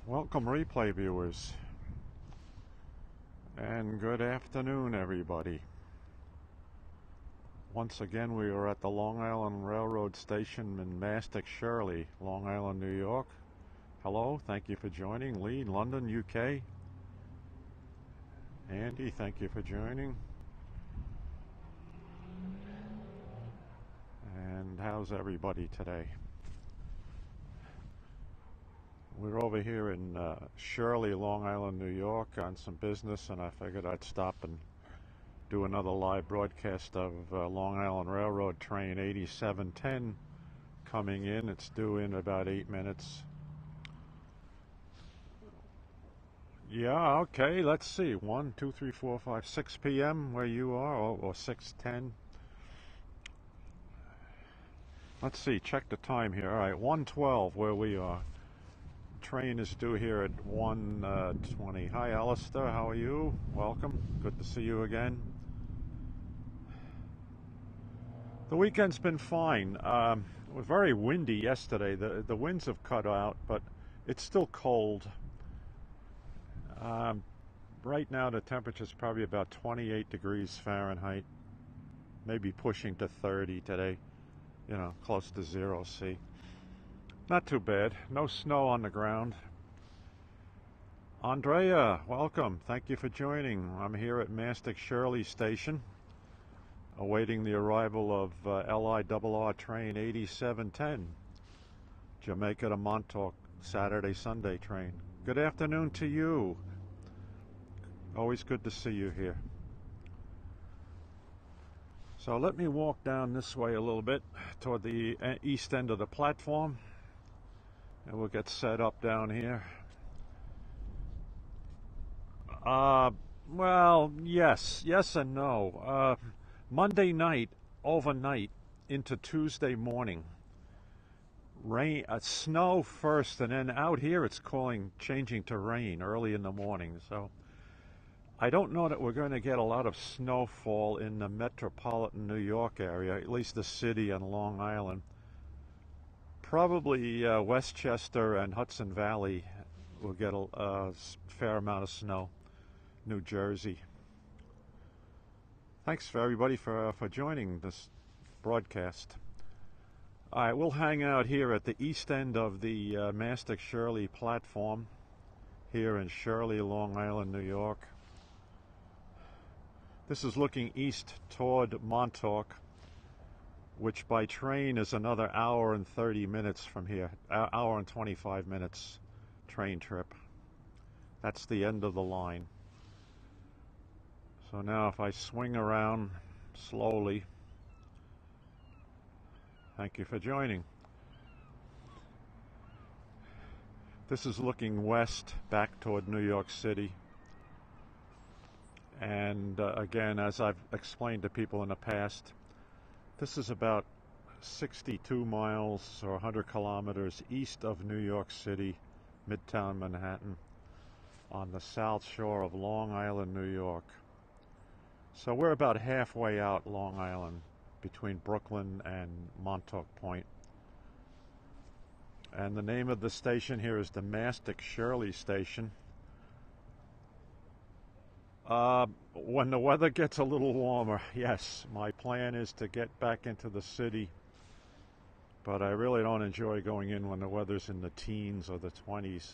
Welcome, replay viewers, and good afternoon, everybody. Once again, we are at the Long Island Railroad Station in Mastic-Shirley, Long Island, New York. Hello, thank you for joining. Lee, London, UK. Andy, thank you for joining. And how's everybody today? We're over here in Shirley, Long Island, New York on some business, and I figured I'd stop and do another live broadcast of Long Island Railroad Train 8710 coming in. It's due in about 8 minutes. Yeah, okay, let's see. 1, 2, 3, 4, 5, 6 p.m. where you are, or 6:10. Let's see, check the time here. All right, 1:12 where we are. Train is due here at 1:20. Hi, Alistair. How are you? Welcome. Good to see you again. The weekend's been fine. It was very windy yesterday. The winds have cut out, but it's still cold. Right now the temperature's probably about 28 degrees Fahrenheit, maybe pushing to 30 today. You know, close to 0 C. Not too bad. No snow on the ground. Andrea, welcome. Thank you for joining. I'm here at Mastic-Shirley Station, awaiting the arrival of LIRR train 8710, Jamaica to Montauk, Saturday, Sunday train. Good afternoon to you. Always good to see you here. So let me walk down this way a little bit toward the east end of the platform, and we'll get set up down here. Well, yes and no. Monday night, overnight, into Tuesday morning, rain, snow first, and then out here it's changing to rain early in the morning. So I don't know that we're going to get a lot of snowfall in the metropolitan New York area, at least the city and Long Island. Probably Westchester and Hudson Valley will get a fair amount of snow. New Jersey. Thanks for everybody for joining this broadcast. All right, we'll hang out here at the east end of the Mastic-Shirley platform here in Shirley, Long Island, New York. This is looking east toward Montauk, which by train is another hour and 30 minutes from here, hour and 25 minutes train trip. That's the end of the line. So now if I swing around slowly, thank you for joining. This is looking west back toward New York City. And again, as I've explained to people in the past, this is about 62 miles or 100 kilometers east of New York City, Midtown Manhattan, on the south shore of Long Island, New York. So we're about halfway out Long Island, between Brooklyn and Montauk Point. And the name of the station here is the Mastic-Shirley Station. When the weather gets a little warmer, yes, my plan is to get back into the city, but I really don't enjoy going in when the weather's in the teens or the 20s.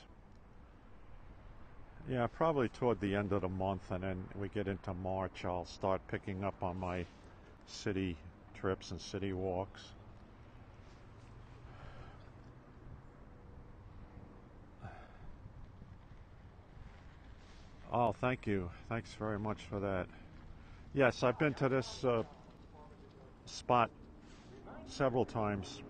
Yeah, probably toward the end of the month, and then we get into March, I'll start picking up on my city trips and city walks. Oh, thank you. Thanks very much for that. Yes, I've been to this spot several times.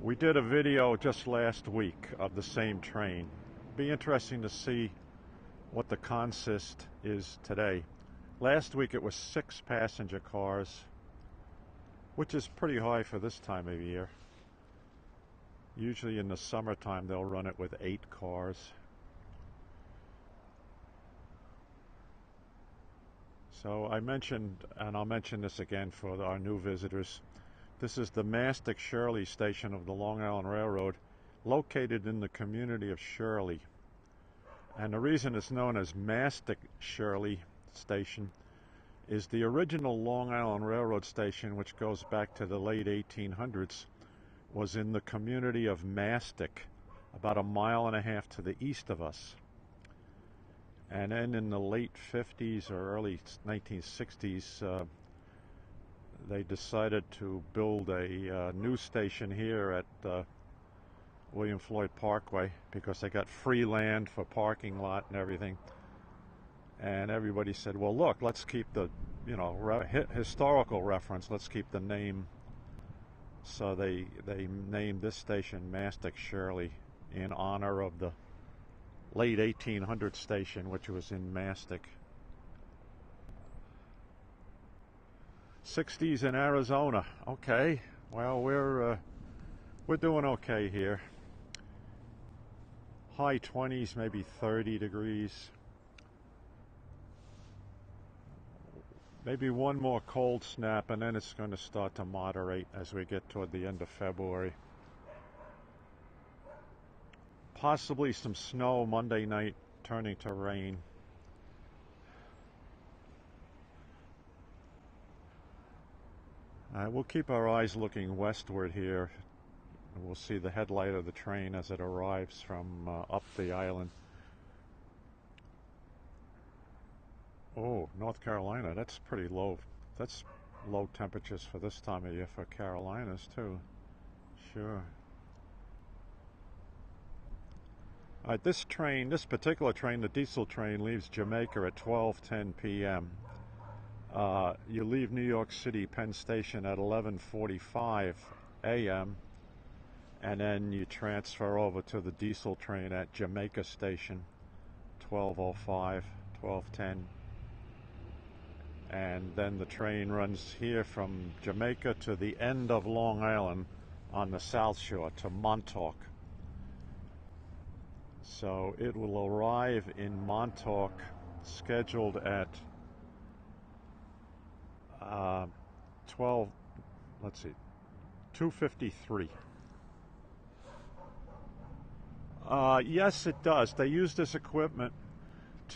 We did a video just last week of the same train. Be interesting to see what the consist is today. Last week it was 6 passenger cars, which is pretty high for this time of year. Usually in the summertime they'll run it with 8 cars. So I mentioned, and I'll mention this again for our new visitors, this is the Mastic-Shirley station of the Long Island Railroad. located in the community of Shirley. And the reason it's known as Mastic-Shirley Station is the original Long Island Railroad station, which goes back to the late 1800s, was in the community of Mastic, about a mile and a half to the east of us. And then in the late 50s or early 1960s, they decided to build a new station here at William Floyd Parkway because they got free land for parking lot and everything. And everybody said, well, look, let's keep the, historical reference, let's keep the name. So they named this station Mastic-Shirley in honor of the late 1800 station, which was in Mastic. 60s in Arizona. Okay, well, we're doing okay here. High 20s, maybe 30 degrees. Maybe one more cold snap, and then it's going to start to moderate as we get toward the end of February. Possibly some snow Monday night, turning to rain. We'll keep our eyes looking westward here. We'll see the headlight of the train as it arrives from up the island. Oh, North Carolina, that's pretty low. That's low temperatures for this time of year for Carolinas too. Sure. All right, this particular train, the diesel train, leaves Jamaica at 12:10 p.m. You leave New York City Penn Station at 11:45 a.m. and then you transfer over to the diesel train at Jamaica Station, 12:05, 12:10. And then the train runs here from Jamaica to the end of Long Island on the South Shore to Montauk. So it will arrive in Montauk scheduled at 2:53. Yes, it does. They use this equipment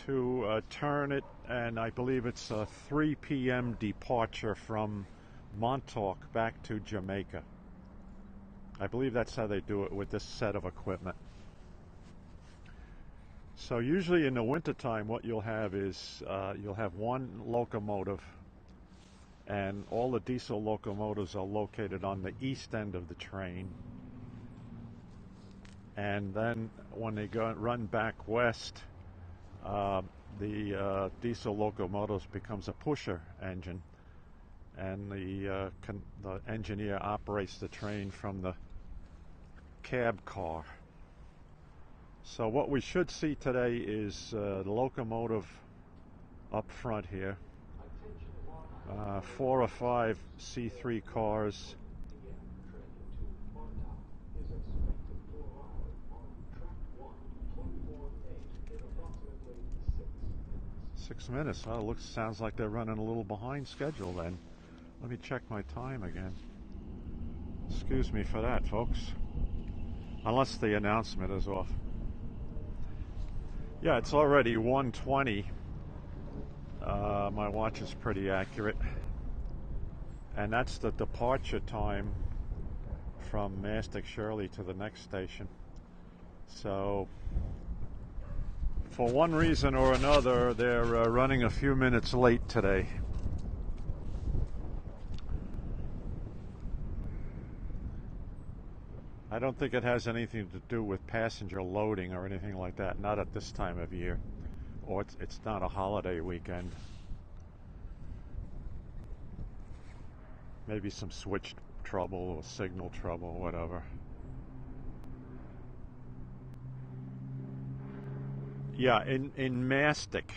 to turn it, and I believe it's a 3 p.m. departure from Montauk back to Jamaica. I believe that's how they do it with this set of equipment. So usually in the wintertime, what you'll have is you'll have one locomotive, and all the diesel locomotives are located on the east end of the train. And then when they run back west, the diesel locomotives becomes a pusher engine, and the engineer operates the train from the cab car. So what we should see today is the locomotive up front here, 4 or 5 C3 cars. Six minutes. Oh, sounds like they're running a little behind schedule then. Let me check my time again. Excuse me for that, folks. Unless the announcement is off. Yeah, it's already 1:20. My watch is pretty accurate. And that's the departure time from Mastic-Shirley to the next station. So, for one reason or another, they're running a few minutes late today. I don't think it has anything to do with passenger loading or anything like that, not at this time of year. Or it's not a holiday weekend. Maybe some switch trouble or signal trouble, whatever. Yeah, in Mastic,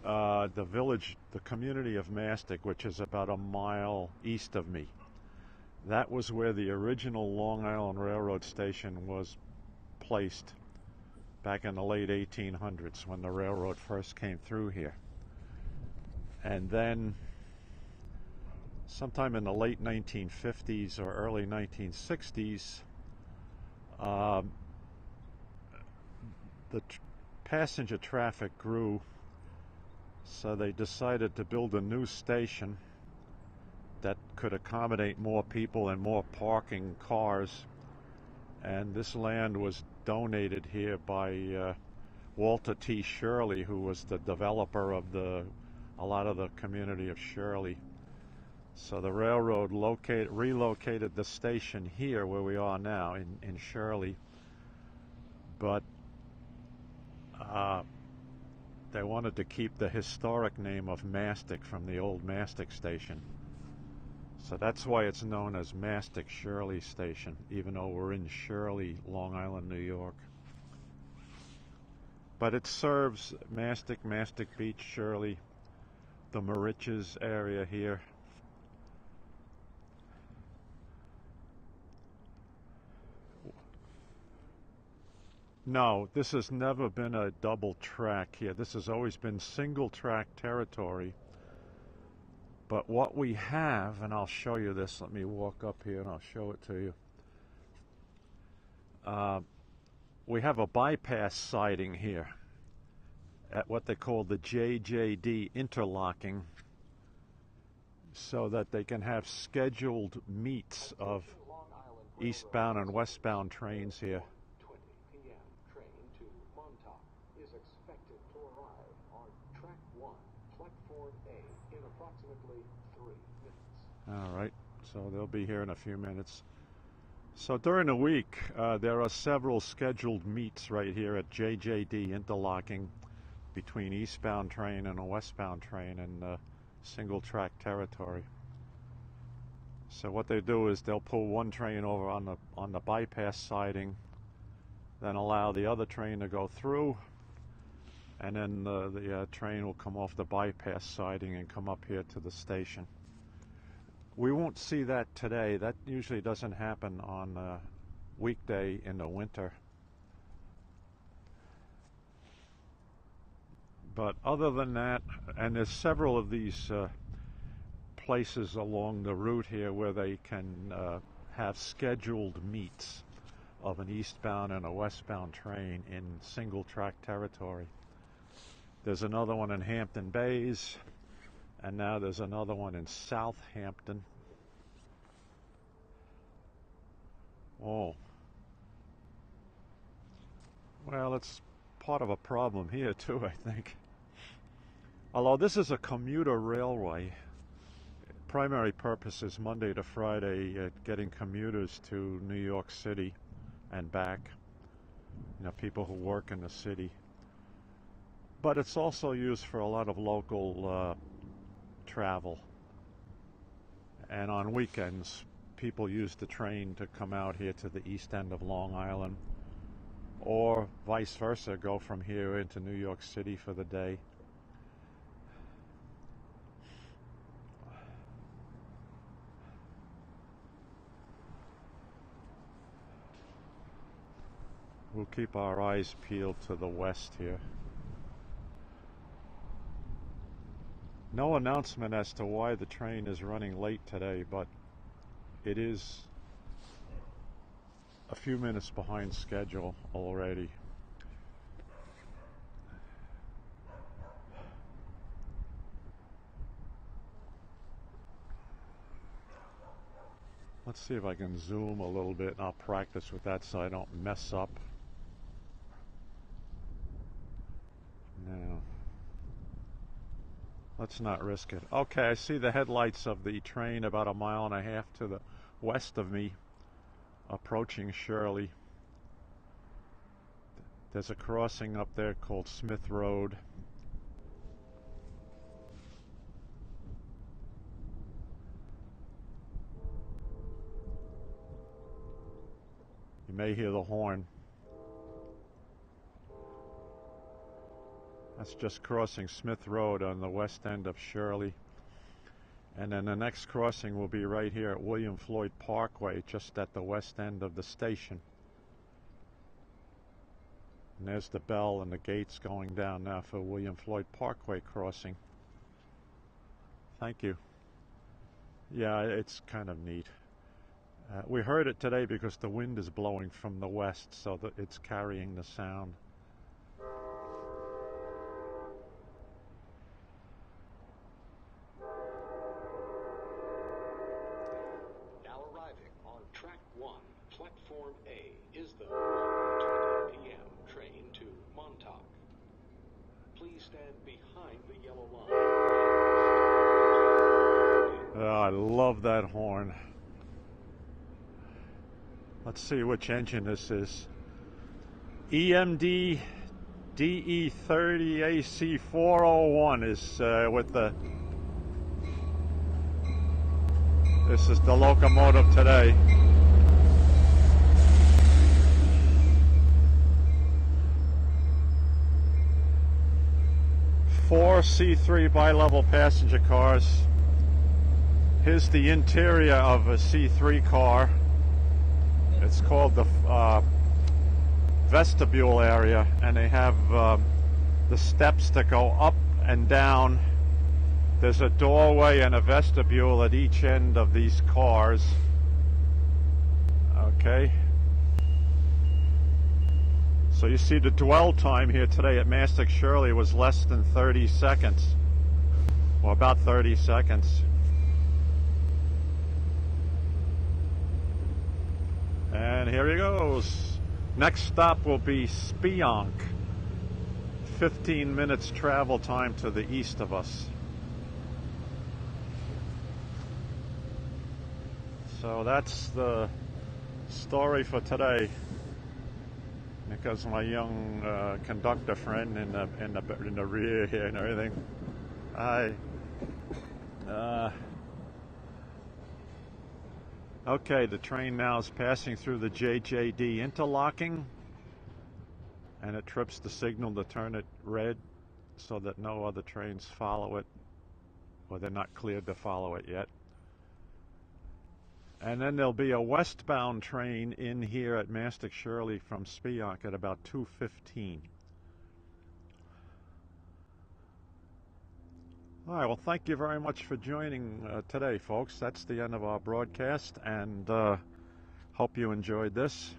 the village, the community of Mastic, which is about a mile east of me, that was where the original Long Island Railroad station was placed back in the late 1800s when the railroad first came through here. And then sometime in the late 1950s or early 1960s, Um, the passenger traffic grew, so they decided to build a new station that could accommodate more people and more parking cars. And this land was donated here by Walter T. Shirley, who was the developer of a lot of the community of Shirley. So the railroad relocated the station here where we are now in Shirley, but they wanted to keep the historic name of Mastic from the old Mastic Station. So that's why it's known as Mastic-Shirley Station, even though we're in Shirley, Long Island, New York. But it serves Mastic, Mastic Beach, Shirley, the Moriches area here. No, this has never been a double track here. This has always been single track territory. But what we have, and I'll show you this, let me walk up here and I'll show it to you. We have a bypass siding here at what they call the JJD interlocking, so that they can have scheduled meets of eastbound and westbound trains here. 20 PM train to Montauk is expected to arrive on track 1, platform A, in approximately 3 minutes. All right, so they'll be here in a few minutes. So during the week, there are several scheduled meets right here at JJD interlocking between eastbound train and a westbound train in single track territory. So what they do is they'll pull one train over on the bypass siding, then allow the other train to go through, and then the train will come off the bypass siding and come up here to the station. We won't see that today. That usually doesn't happen on a weekday in the winter. But other than that, and there's several of these places along the route here where they can have scheduled meets of an eastbound and a westbound train in single track territory. There's another one in Hampton Bays, and now there's another one in Southampton. Oh. Well, it's part of a problem here too, I think. Although this is a commuter railway, primary purpose is Monday to Friday getting commuters to New York City and back, people who work in the city. But it's also used for a lot of local travel. And on weekends, people use the train to come out here to the east end of Long Island, or vice versa, go from here into New York City for the day. We'll keep our eyes peeled to the west here. No announcement as to why the train is running late today, but it is a few minutes behind schedule already. Let's see if I can zoom a little bit, and I'll practice with that so I don't mess up. No. Let's not risk it. Okay, I see the headlights of the train about 1.5 miles to the west of me, approaching Shirley. There's a crossing up there called Smith Road. You may hear the horn. That's just crossing Smith Road on the west end of Shirley. And then the next crossing will be right here at William Floyd Parkway, just at the west end of the station. And there's the bell and the gates going down now for William Floyd Parkway crossing. Thank you. Yeah, it's kind of neat. We heard it today because the wind is blowing from the west, so that it's carrying the sound. Now arriving on track 1, platform A, is the 1:20 p.m. train to Montauk. Please stand behind the yellow line. Oh, I love that horn. Let's see which engine this is. EMD DE30AC 401 is with the... This is the locomotive today. Four C3 bi-level passenger cars. Here's the interior of a C3 car. It's called the vestibule area, and they have the steps that go up and down. There's a doorway and a vestibule at each end of these cars. Okay. So you see the dwell time here today at Mastic-Shirley was less than 30 seconds. Well, about 30 seconds. And here he goes. Next stop will be Spionk. 15 minutes travel time to the east of us. So that's the story for today. Because my young conductor friend in the rear here and everything. Okay, the train now is passing through the JJD interlocking, and it trips the signal to turn it red so that no other trains follow it, or they're not cleared to follow it yet. And then there'll be a westbound train in here at Mastic-Shirley from Spionk at about 2:15. All right, well, thank you very much for joining today, folks. That's the end of our broadcast, and hope you enjoyed this.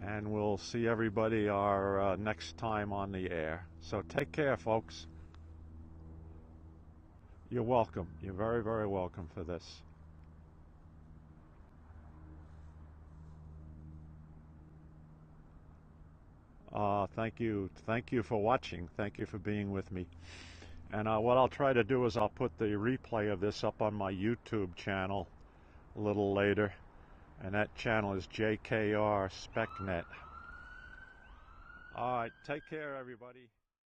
And we'll see everybody our next time on the air. So take care, folks. You're welcome. You're very, very welcome for this. Thank you. Thank you for watching. Thank you for being with me. And what I'll try to do is I'll put the replay of this up on my YouTube channel a little later. And that channel is JKR SpecNet. All right, take care, everybody.